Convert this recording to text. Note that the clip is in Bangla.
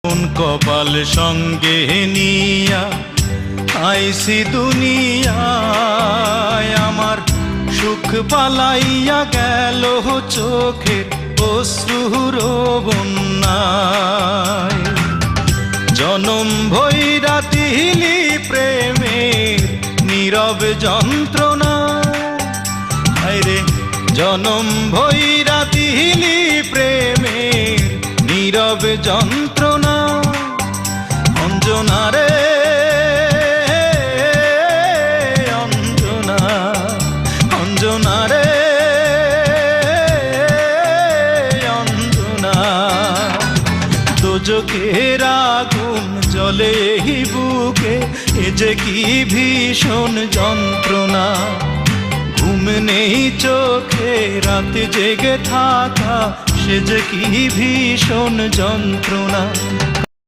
কোন কপাল সঙ্গে নিয়া আইসি দুনিয়ায়, আমার সুখ পালাইয়া গেল চোখের অশ্রুর বন্যায়। জনম ভৈরা দিলি প্রেমের নীরব যন্ত্রণা, আরে জনম ভৈরা দিলি প্রেমের নীরব যন্ত্রণা। অঞ্জনা রে অঞ্জনা, অঞ্জনা রে অঞ্জনা। দোজখের আগুন জ্বলে এই বুকে, এ যে কি ভীষণ যন্ত্রণা। ঘুম নেই চোখে রাত জেগে থাকা, সে যে কি ভীষণ যন্ত্রণা।